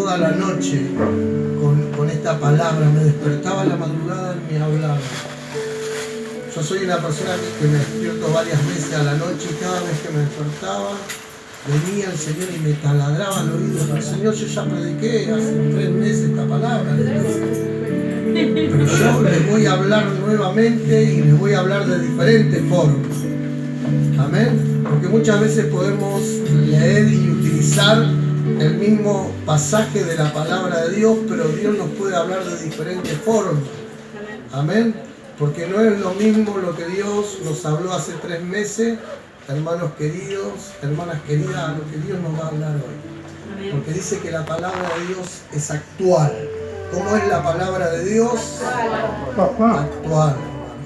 toda la noche con esta palabra, me despertaba a la madrugada y me hablaba. Yo soy una persona que me despierto varias veces a la noche y cada vez que me despertaba venía el Señor y me taladraba al oído. El Señor, yo ya prediqué hace 3 meses esta palabra, pero yo les voy a hablar nuevamente y les voy a hablar de diferentes formas. Amén. Porque muchas veces podemos leer y utilizar el mismo pasaje de la palabra de Dios, pero Dios nos puede hablar de diferentes formas. Amén. Porque no es lo mismo lo que Dios nos habló hace 3 meses, hermanos queridos, hermanas queridas, a lo que Dios nos va a hablar hoy. Porque dice que la palabra de Dios es actual. ¿Cómo es la palabra de Dios? Actual, hermanos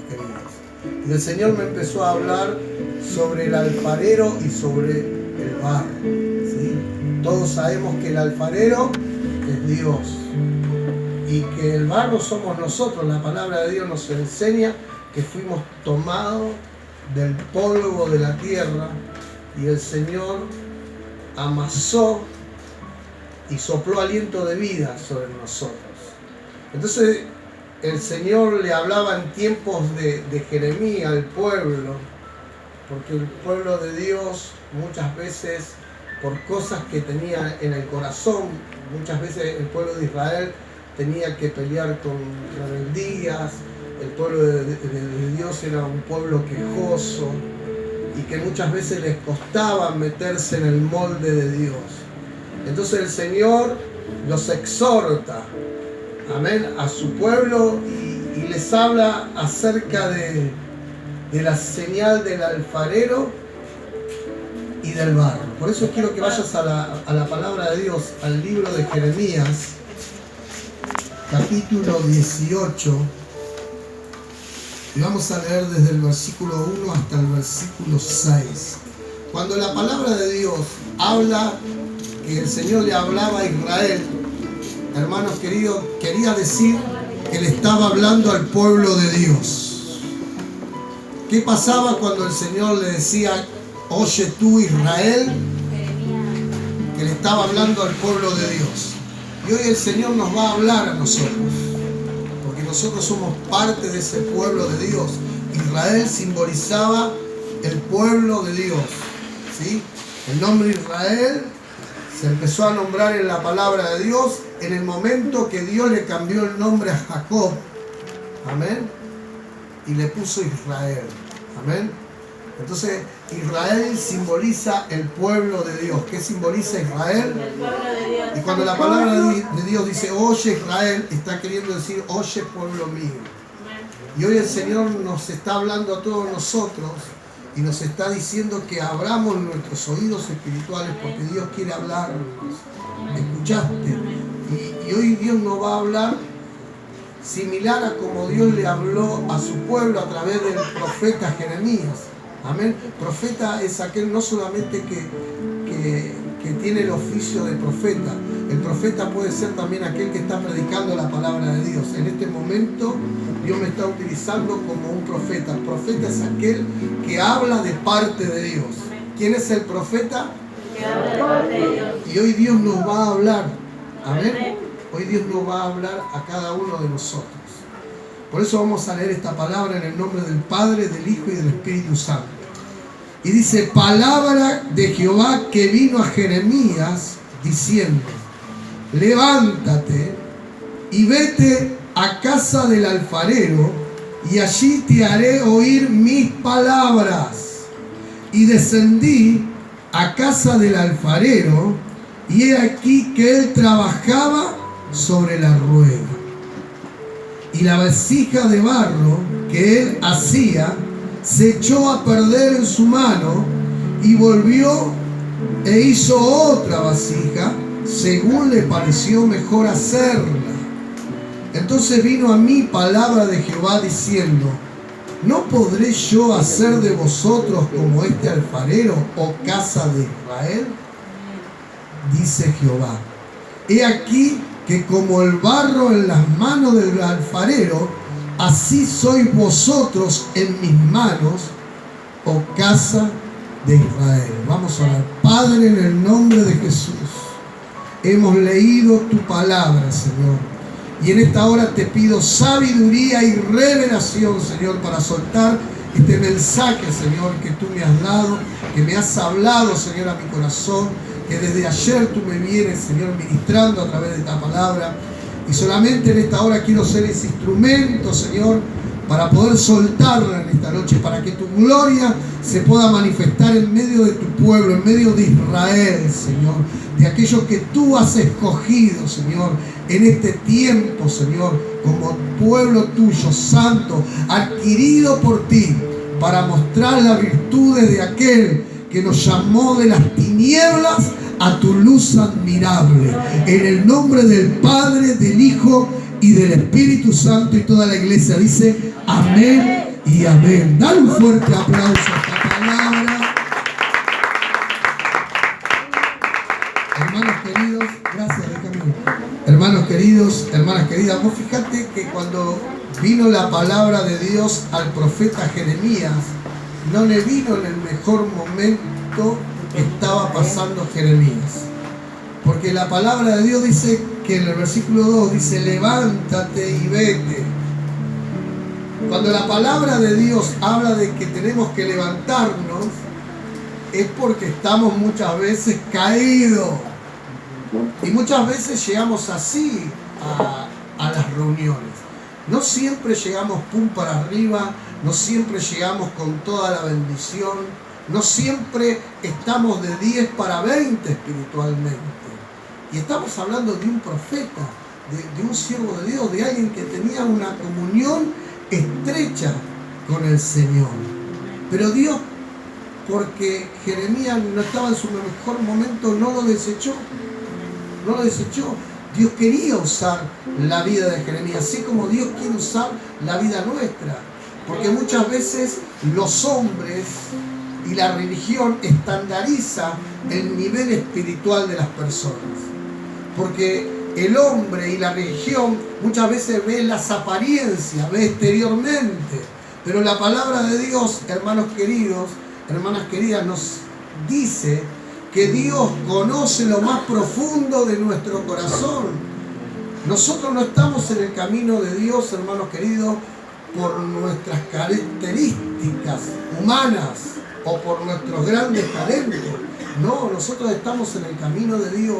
queridos. Y el Señor me empezó a hablar sobre el alfarero y sobre el barro. ¿Sí? Todos sabemos que el alfarero es Dios y que el barro somos nosotros. La palabra de Dios nos enseña que fuimos tomados del polvo de la tierra y el Señor amasó y sopló aliento de vida sobre nosotros. Entonces el Señor le hablaba en tiempos de Jeremías al pueblo, porque el pueblo de Dios muchas veces, por cosas que tenía en el corazón, muchas veces el pueblo de Israel tenía que pelear con rebeldías. El pueblo de Dios era un pueblo quejoso y que muchas veces les costaba meterse en el molde de Dios. Entonces el Señor los exhorta, amén, a su pueblo y les habla acerca de la señal del alfarero y del barro. Por eso quiero que vayas a la palabra de Dios, al libro de Jeremías, capítulo 18, y vamos a leer desde el versículo 1 hasta el versículo 6. Cuando la palabra de Dios habla que el Señor le hablaba a Israel, hermanos queridos, quería decir que le estaba hablando al pueblo de Dios. ¿Qué pasaba cuando el Señor le decía, oye tú Israel? Que le estaba hablando al pueblo de Dios. Y hoy el Señor nos va a hablar a nosotros, porque nosotros somos parte de ese pueblo de Dios. Israel simbolizaba el pueblo de Dios, ¿sí? El nombre Israel se empezó a nombrar en la palabra de Dios en el momento que Dios le cambió el nombre a Jacob, amén, y le puso Israel, amén. Entonces Israel simboliza el pueblo de Dios. ¿Qué simboliza Israel? El pueblo de Dios. Y cuando la palabra de Dios dice oye Israel, está queriendo decir oye pueblo mío. Y hoy el Señor nos está hablando a todos nosotros y nos está diciendo que abramos nuestros oídos espirituales porque Dios quiere hablarnos. ¿Escuchaste? Y hoy Dios nos va a hablar similar a como Dios le habló a su pueblo a través del profeta Jeremías. Amén. Profeta es aquel no solamente que tiene el oficio de profeta. El profeta puede ser también aquel que está predicando la palabra de Dios. En este momento Dios me está utilizando como un profeta. El profeta es aquel que habla de parte de Dios. ¿Quién es el profeta? Que habla de parte de Dios. Y hoy Dios nos va a hablar. Amén. Hoy Dios nos va a hablar a cada uno de nosotros. Por eso vamos a leer esta palabra en el nombre del Padre, del Hijo y del Espíritu Santo. Y dice, palabra de Jehová que vino a Jeremías diciendo, levántate y vete a casa del alfarero y allí te haré oír mis palabras. Y descendí a casa del alfarero y he aquí que él trabajaba sobre la rueda. Y la vasija de barro que él hacía se echó a perder en su mano y volvió e hizo otra vasija según le pareció mejor hacerla. Entonces vino a mí palabra de Jehová diciendo, ¿no podré yo hacer de vosotros como este alfarero, oh casa de Israel? Dice Jehová, he aquí que como el barro en las manos del alfarero, así sois vosotros en mis manos, oh casa de Israel. Vamos a orar. Padre, en el nombre de Jesús, hemos leído tu palabra, Señor. Y en esta hora te pido sabiduría y revelación, Señor, para soltar este mensaje, Señor, que tú me has dado, que me has hablado, Señor, a mi corazón, que desde ayer tú me vienes, Señor, ministrando a través de esta palabra. Y solamente en esta hora quiero ser ese instrumento, Señor, para poder soltarla en esta noche, para que tu gloria se pueda manifestar en medio de tu pueblo, en medio de Israel, Señor, de aquellos que tú has escogido, Señor, en este tiempo, Señor, como pueblo tuyo, santo, adquirido por ti, para mostrar las virtudes de aquel que nos llamó de las tinieblas a tu luz admirable. En el nombre del Padre, del Hijo y del Espíritu Santo, y toda la iglesia dice amén y amén. Dale un fuerte aplauso a esta palabra. Hermanos queridos, gracias, déjame. Hermanos queridos, hermanas queridas, vos fíjate que cuando vino la palabra de Dios al profeta Jeremías, no le vino en el mejor momento que estaba pasando Jeremías. Porque la palabra de Dios dice que en el versículo 2 dice: levántate y vete. Cuando la palabra de Dios habla de que tenemos que levantarnos, es porque estamos muchas veces caídos. Y muchas veces llegamos así a las reuniones. No siempre llegamos pum para arriba, no siempre llegamos con toda la bendición, no siempre estamos de 10 para 20 espiritualmente. Y estamos hablando de un profeta, de un siervo de Dios, de alguien que tenía una comunión estrecha con el Señor. Pero Dios, porque Jeremías no estaba en su mejor momento, no lo desechó. No lo desechó. Dios quería usar la vida de Jeremías, así como Dios quiere usar la vida nuestra. Porque muchas veces los hombres y la religión estandariza el nivel espiritual de las personas. Porque el hombre y la religión muchas veces ve las apariencias, ve exteriormente. Pero la palabra de Dios, hermanos queridos, hermanas queridas, nos dice que Dios conoce lo más profundo de nuestro corazón. Nosotros no estamos en el camino de Dios, hermanos queridos, por nuestras características humanas o por nuestros grandes talentos. No, nosotros estamos en el camino de Dios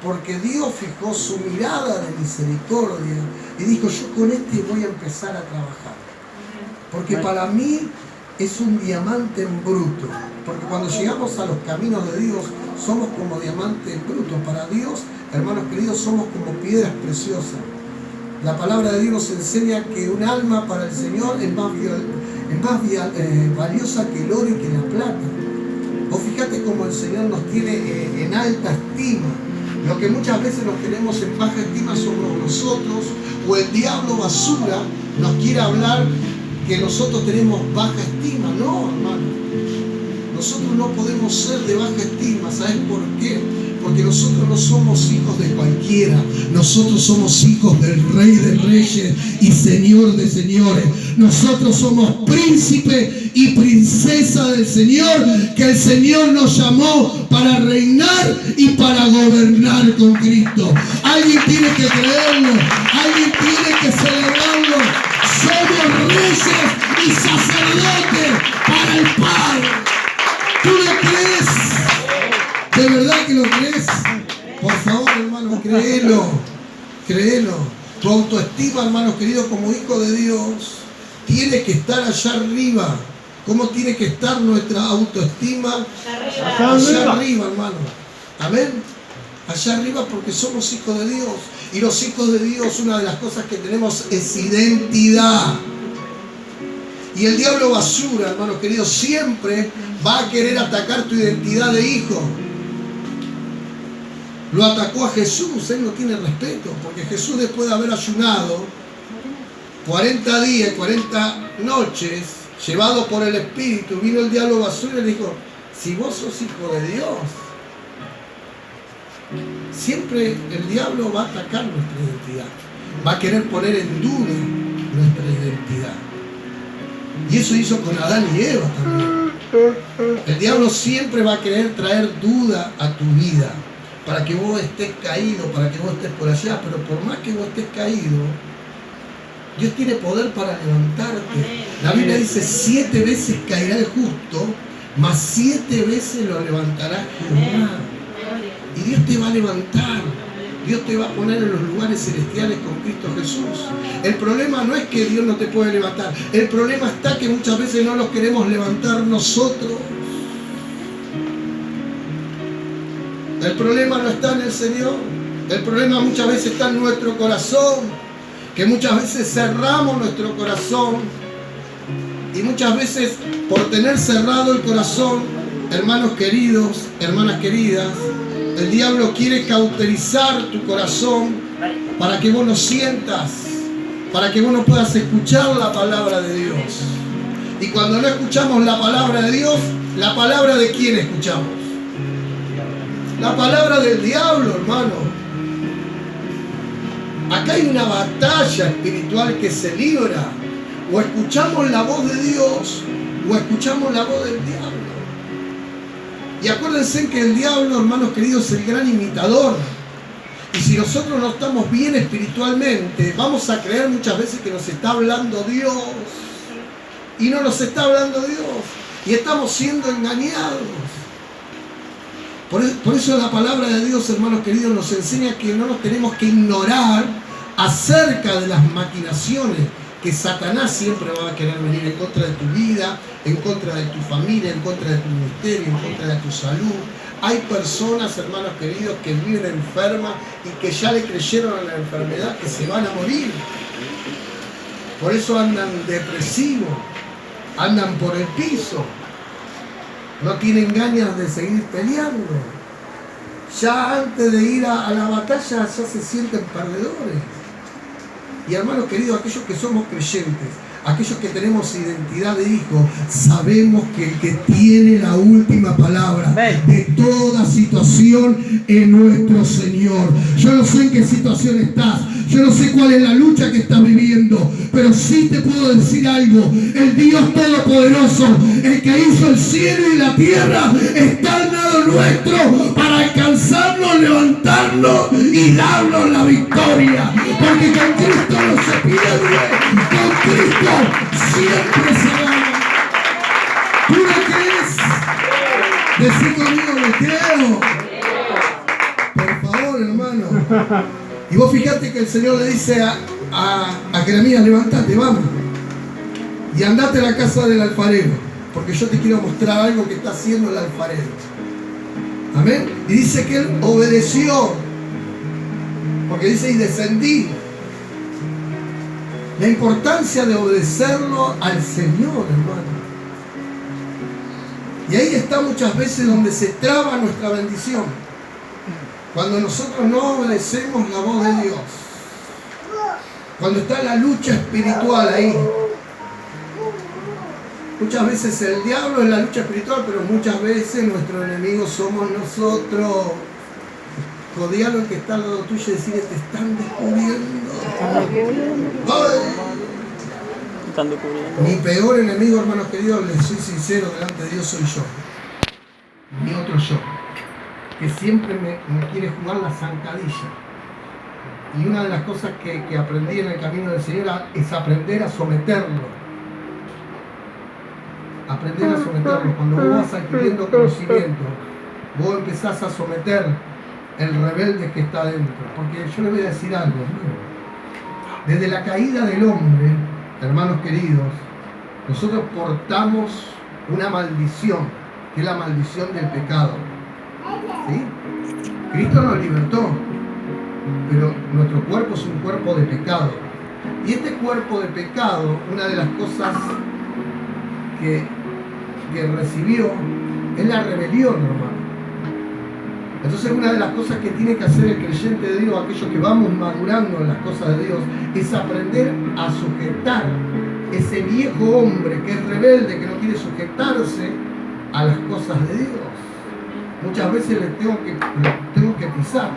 porque Dios fijó su mirada de misericordia y dijo: yo con este voy a empezar a trabajar. Porque para mí es un diamante en bruto. Porque cuando llegamos a los caminos de Dios, somos como diamantes en bruto. Para Dios, hermanos queridos, somos como piedras preciosas. La palabra de Dios nos enseña que un alma para el Señor es más valiosa que el oro y que la plata. Vos fíjate cómo el Señor nos tiene en alta estima. Lo que muchas veces nos tenemos en baja estima somos nosotros, o el diablo basura nos quiere hablar que nosotros tenemos baja estima. No, hermano. Nosotros no podemos ser de baja estima. ¿Sabes por qué? Porque nosotros no somos hijos de cualquiera. Nosotros somos hijos del Rey de Reyes y Señor de Señores. Nosotros somos príncipe y princesa del Señor, que el Señor nos llamó para reinar y para gobernar con Cristo. Alguien tiene que creerlo. Alguien tiene que celebrarlo. Somos reyes y sacerdotes para el Padre. ¿Tú lo crees? ¿De verdad que lo crees? Por favor, hermanos, créelo. Créelo. Tu autoestima, hermanos queridos, como hijo de Dios, tiene que estar allá arriba. ¿Cómo tiene que estar nuestra autoestima? Allá arriba, hermano. Amén. Allá arriba, porque somos hijos de Dios. Y los hijos de Dios, una de las cosas que tenemos es identidad. Y el diablo basura, hermanos queridos, siempre va a querer atacar tu identidad de hijo. Lo atacó a Jesús, él no tiene respeto, porque Jesús, después de haber ayunado 40 días, 40 noches, llevado por el Espíritu, vino el diablo basura y le dijo: si vos sos hijo de Dios. Siempre el diablo va a atacar nuestra identidad, va a querer poner en duda nuestra identidad. Y eso hizo con Adán y Eva también. El diablo siempre va a querer traer duda a tu vida. para que vos estés caído, para que vos estés por allá, pero por más que vos estés caído, Dios tiene poder para levantarte. La Biblia dice 7 veces caerá el justo, mas 7 veces lo levantará Jehová. Y Dios te va a levantar. Dios te va a poner en los lugares celestiales con Cristo Jesús. El problema no es que Dios no te puede levantar. El problema está que muchas veces no los queremos levantar nosotros. El problema no está en el Señor. El problema muchas veces está en nuestro corazón. Que muchas veces cerramos nuestro corazón. Y muchas veces por tener cerrado el corazón, hermanos queridos, hermanas queridas, el diablo quiere cauterizar tu corazón para que vos no sientas, para que vos no puedas escuchar la palabra de Dios. Y cuando no escuchamos la palabra de Dios, ¿la palabra de quién escuchamos? La palabra del diablo, hermano. Acá hay una batalla espiritual que se libra. O escuchamos la voz de Dios, o escuchamos la voz del diablo. Y acuérdense que el diablo, hermanos queridos, es el gran imitador. Y si nosotros no estamos bien espiritualmente, vamos a creer muchas veces que nos está hablando Dios. Y no nos está hablando Dios. Y estamos siendo engañados. Por eso la palabra de Dios, hermanos queridos, nos enseña que no nos tenemos que ignorar acerca de las maquinaciones que Satanás siempre va a querer venir en contra de tu vida, en contra de tu familia, en contra de tu ministerio, en contra de tu salud. Hay personas, hermanos queridos, que viven enfermas y que ya le creyeron a la enfermedad que se van a morir. Por eso andan depresivos, andan por el piso, no tienen ganas de seguir peleando. Ya antes de ir a la batalla ya se sienten perdedores. Y hermanos queridos, aquellos que somos creyentes, aquellos que tenemos identidad de hijo, sabemos que el que tiene la última palabra de toda situación es nuestro Señor. Yo no sé en qué situación estás, yo no sé cuál es la lucha que estás viviendo, pero sí te puedo decir algo: el Dios Todopoderoso, el que hizo el cielo y la tierra, está al lado nuestro para alcanzarnos, levantarnos y darnos la victoria. Porque con Cristo no se pierde, con Cristo siempre se gana. ¿Tú lo crees? Decí conmigo, me creo. Por favor, hermano. Y vos fijate que el Señor le dice a Jeremías: levántate, vamos. Y andate a la casa del alfarero, porque yo te quiero mostrar algo que está haciendo el alfarero. Amén. Y dice que él obedeció. Porque dice: y descendí. La importancia de obedecerlo al Señor, hermano. Y ahí está muchas veces donde se traba nuestra bendición. Cuando nosotros no obedecemos la voz de Dios. Cuando está la lucha espiritual ahí. Muchas veces el diablo es la lucha espiritual, pero muchas veces nuestro enemigo somos nosotros. Rodear al que está al lado tuyo y decirle: te están descubriendo. Mi peor enemigo, hermanos queridos, les soy sincero, delante de Dios soy yo. Mi otro yo. Que siempre me quiere jugar la zancadilla. Y una de las cosas que aprendí en el camino del Señor es aprender a someterlo. Aprender a someterlo. Cuando vos vas adquiriendo conocimiento, vos empezás a someter el rebelde que está dentro. Porque yo le voy a decir algo, ¿no? Desde la caída del hombre, hermanos queridos, nosotros portamos una maldición, que es la maldición del pecado. ¿Sí? Cristo nos libertó, pero nuestro cuerpo es un cuerpo de pecado. Y este cuerpo de pecado, una de las cosas que recibió es la rebelión, hermano. Entonces una de las cosas que tiene que hacer el creyente de Dios, aquellos que vamos madurando en las cosas de Dios, es aprender a sujetar ese viejo hombre que es rebelde, que no quiere sujetarse a las cosas de Dios. Muchas veces les tengo que pisar.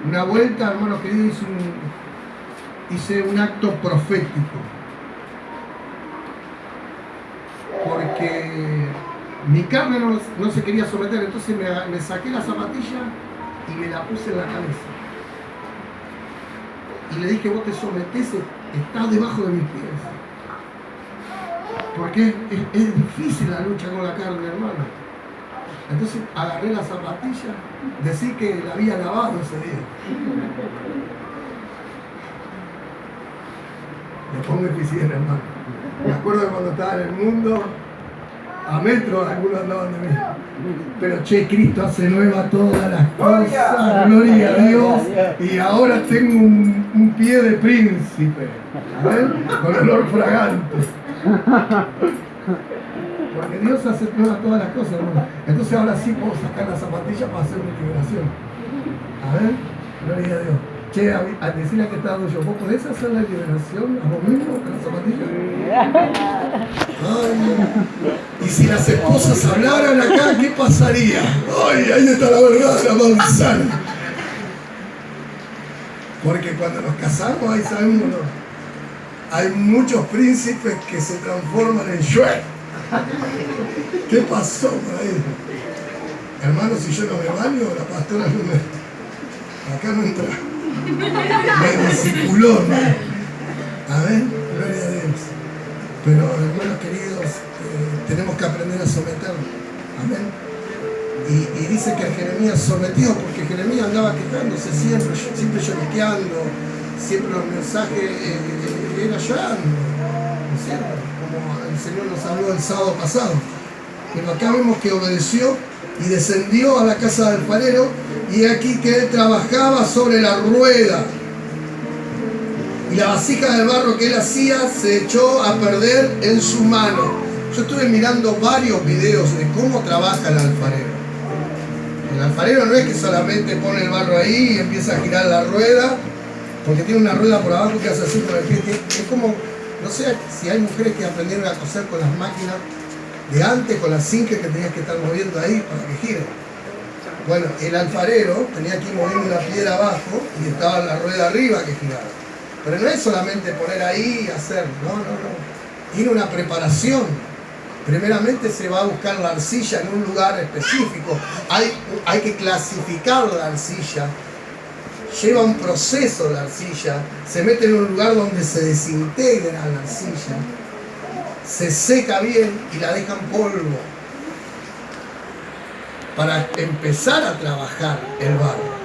Una vuelta, hermanos queridos, hice un acto profético. Porque mi carne no se quería someter, entonces me saqué la zapatilla y me la puse en la cabeza. Y le dije, vos te sometés, estás debajo de mis pies. Porque es difícil la lucha con la carne, hermano. Entonces agarré la zapatilla, decí que la había lavado ese día. Después me quisiera, hermano. Me acuerdo de cuando estaba en el mundo, a metros algunos andaban de mí. Pero che, Cristo hace nueva todas las cosas, gloria a Dios. Y ahora tengo un pie de príncipe, ¿ven? Con olor fragante. Porque Dios hace todas las cosas, hermano. Entonces ahora sí puedo sacar la zapatilla para hacer mi liberación. A ver, gloria a Dios. Che, a decirle que está dando yo, ¿vos podés hacer la liberación a vos mismo con la zapatilla? Ay, y si las esposas hablaran acá, ¿qué pasaría? Ay, ahí está la verdad, la manzana. Porque cuando nos casamos, ahí sabemos, ¿no? Hay muchos príncipes que se transforman en Shrek. ¿Qué pasó por ahí? Hermano, si yo no me baño, la pastora no me... Acá no entra. Me discipuló, ¿no? A ver, gloria a Dios. Pero, hermanos queridos, tenemos que aprender a someternos. Amén. Y dice que Jeremías sometió, porque Jeremías andaba quejándose siempre lloriqueando, siempre los mensajes era llorando, ¿no es cierto? Como el Señor nos habló el sábado pasado. Pero acá vemos que obedeció y descendió a la casa del alfarero, y aquí que él trabajaba sobre la rueda. Y la vasija del barro que él hacía se echó a perder en su mano. Yo estuve mirando varios videos de cómo trabaja el alfarero. El alfarero no es que solamente pone el barro ahí y empieza a girar la rueda, porque tiene una rueda por abajo que hace así con el pie. Es como, no sé si hay mujeres que aprendieron a coser con las máquinas de antes, con las cinques que tenías que estar moviendo ahí para que gire. Bueno, el alfarero tenía que ir moviendo una piedra abajo y estaba la rueda arriba que giraba. Pero no es solamente poner ahí y hacer, no. Tiene una preparación. Primeramente se va a buscar la arcilla en un lugar específico. Hay que clasificar la arcilla. Lleva un proceso la arcilla. Se mete en un lugar donde se desintegra la arcilla. Se seca bien y la dejan polvo. Para empezar a trabajar el barro.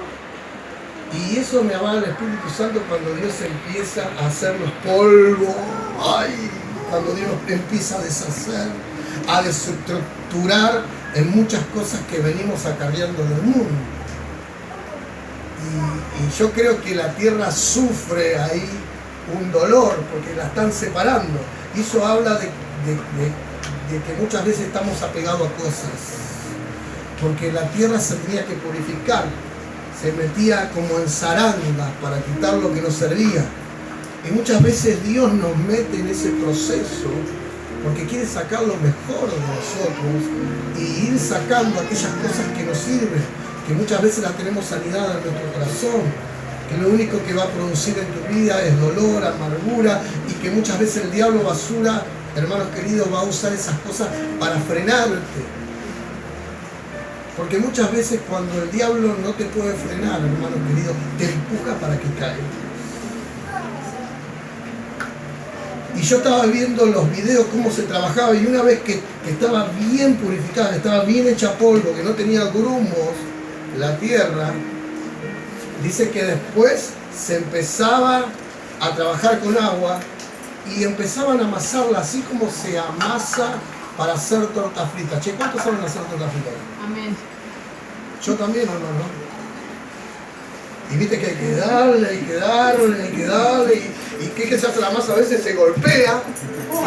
Y eso me avala el Espíritu Santo cuando Dios empieza a hacernos polvo. ¡Ay! Cuando Dios empieza a deshacer, a desestructurar en muchas cosas que venimos acarreando del mundo. Y yo creo que la tierra sufre ahí un dolor porque la están separando. Y eso habla de que muchas veces estamos apegados a cosas. Porque la tierra se tenía que purificar. Se metía como en zarandas para quitar lo que nos servía. Y muchas veces Dios nos mete en ese proceso porque quiere sacar lo mejor de nosotros y ir sacando aquellas cosas que nos sirven, que muchas veces las tenemos anidadas en nuestro corazón, que lo único que va a producir en tu vida es dolor, amargura, y que muchas veces el diablo basura, hermanos queridos, va a usar esas cosas para frenarte. Porque muchas veces cuando el diablo no te puede frenar, hermano querido, te empuja para que caigas. Y yo estaba viendo los videos, cómo se trabajaba, y una vez que estaba bien purificada, estaba bien hecha polvo, que no tenía grumos, la tierra, dice que después se empezaba a trabajar con agua y empezaban a amasarla así como se amasa para hacer torta frita. Che, ¿cuántos saben hacer torta frita? Amén. Yo también, ¿no? Y viste que hay que darle, y que se hace la masa, a veces se golpea.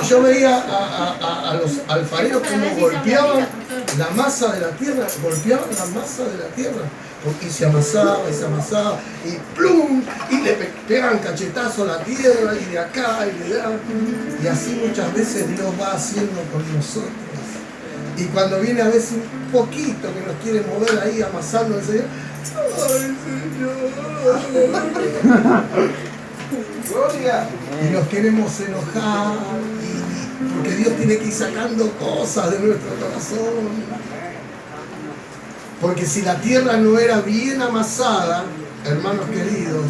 Y yo veía a los alfareros como golpeaban la masa de la tierra, y se amasaba, y plum, y le pegan cachetazo a la tierra, y de acá, y de allá. Y así muchas veces Dios va haciendo con nosotros. Y cuando viene a veces un poquito que nos quiere mover ahí amasando el Señor, ¡ay, Señor! ¡Gloria! Y nos queremos enojar, porque Dios tiene que ir sacando cosas de nuestro corazón. Porque si la tierra no era bien amasada, hermanos queridos,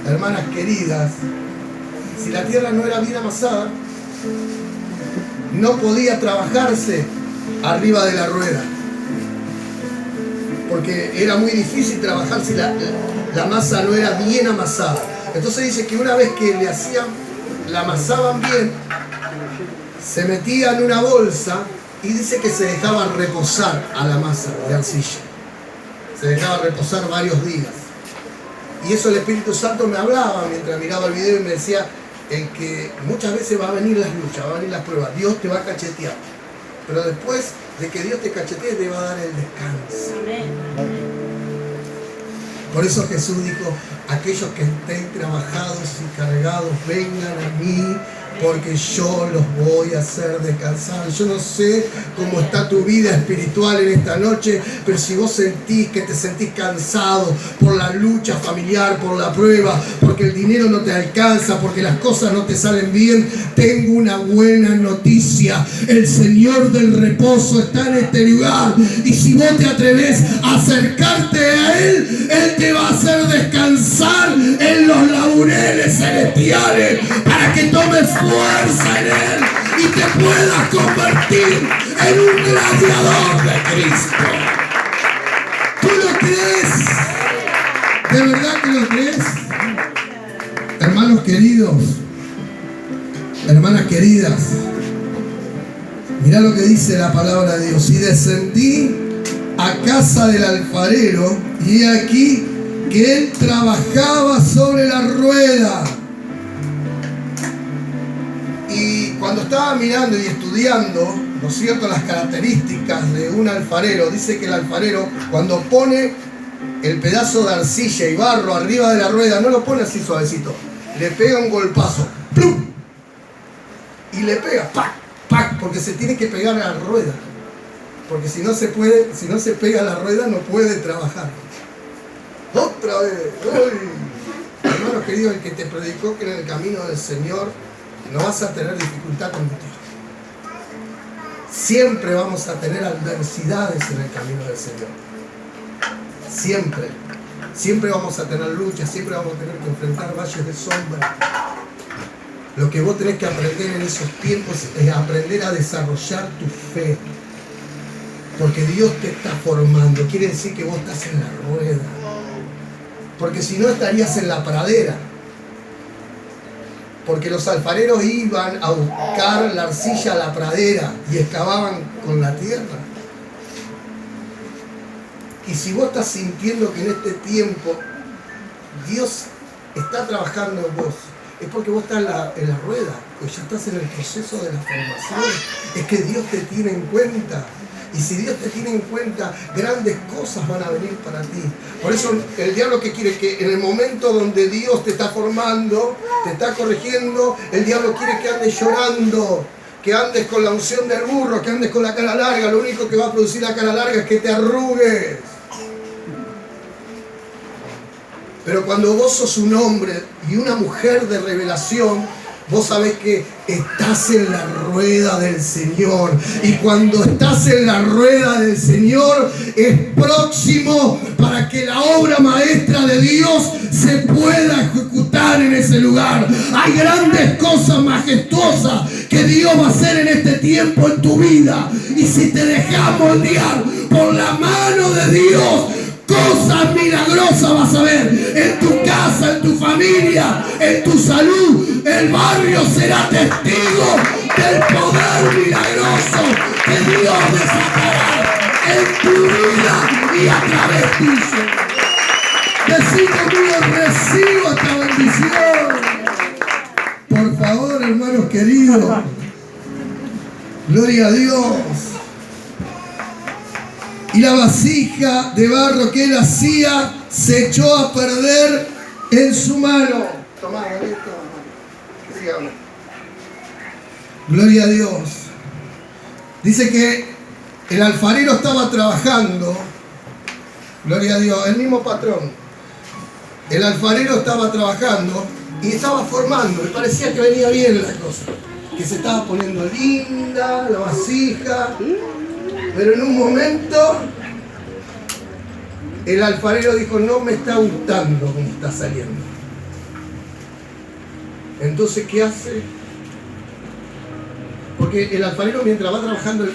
hermanas queridas, si la tierra no era bien amasada, no podía trabajarse arriba de la rueda. Porque era muy difícil trabajar si la masa no era bien amasada. Entonces dice que una vez que la amasaban bien, se metía en una bolsa y dice que se dejaba reposar a la masa de arcilla. Se dejaba reposar varios días. Y eso el Espíritu Santo me hablaba mientras miraba el video y me decía que muchas veces va a venir las luchas, va a venir las pruebas. Dios te va a cachetear. Pero después de que Dios te cachetee, te va a dar el descanso. Por eso Jesús dijo, aquellos que estén trabajados y cargados, vengan a mí, porque yo los voy a hacer descansar. Yo no sé cómo está tu vida espiritual en esta noche, pero si vos sentís que te sentís cansado por la lucha familiar, por la prueba, porque el dinero no te alcanza, porque las cosas no te salen bien, tengo una buena noticia. El Señor del reposo está en este lugar, y si vos te atreves a acercarte a Él, Él te va a hacer descansar en los laureles celestiales para que tomes fuerza en Él y te puedas convertir en un gladiador de Cristo. ¿Tú lo crees? ¿De verdad que lo crees? Hermanos queridos, hermanas queridas, mirá lo que dice la palabra de Dios. Y descendí a casa del alfarero, y he aquí que él trabajaba sobre la rueda. Y cuando estaba mirando y estudiando, ¿no es cierto?, las características de un alfarero, dice que el alfarero, cuando pone el pedazo de arcilla y barro arriba de la rueda, no lo pone así suavecito, le pega un golpazo, ¡plum! Y le pega, ¡pac! ¡pac! Porque se tiene que pegar a la rueda. Porque si no se pega a la rueda, no puede trabajar. Otra vez. ¡Uy! Hermanos queridos, el que te predicó que en el camino del Señor no vas a tener dificultad con Dios. Siempre vamos a tener adversidades en el camino del Señor. Siempre. Siempre vamos a tener luchas, siempre vamos a tener que enfrentar valles de sombra. Lo que vos tenés que aprender en esos tiempos es aprender a desarrollar tu fe. Porque Dios te está formando. Quiere decir que vos estás en la rueda. Porque si no, estarías en la pradera. Porque los alfareros iban a buscar la arcilla a la pradera y excavaban con la tierra. Y si vos estás sintiendo que en este tiempo Dios está trabajando en vos, es porque vos estás en la rueda, pues ya estás en el proceso de la formación. Es que Dios te tiene en cuenta. Y si Dios te tiene en cuenta, grandes cosas van a venir para ti. Por eso el diablo, que quiere que en el momento donde Dios te está formando, te está corrigiendo, el diablo quiere que andes llorando, que andes con la unción del burro, que andes con la cara larga. Lo único que va a producir la cara larga es que te arrugues. Pero cuando vos sos un hombre y una mujer de revelación, vos sabés que estás en la rueda del Señor. Y cuando estás en la rueda del Señor, es próximo para que la obra maestra de Dios se pueda ejecutar en ese lugar. Hay grandes cosas majestuosas que Dios va a hacer en este tiempo en tu vida. Y si te dejas moldear por la mano de Dios, cosas milagrosas vas a ver en tu casa, en tu familia, en tu salud. El barrio será testigo del poder milagroso que Dios desatará en tu vida y a través tuyo. Decí conmigo, recibo esta bendición. Por favor, hermanos queridos. Gloria a Dios. Y la vasija de barro que él hacía se echó a perder en su mano. Tomá, dígame. Gloria a Dios. Dice que el alfarero estaba trabajando. Gloria a Dios, el mismo patrón. El alfarero estaba trabajando y estaba formando. Y parecía que venía bien la cosa. Que se estaba poniendo linda la vasija. Pero en un momento El alfarero dijo, no me está gustando cómo está saliendo. Entonces, ¿qué hace? Porque el alfarero, mientras va trabajando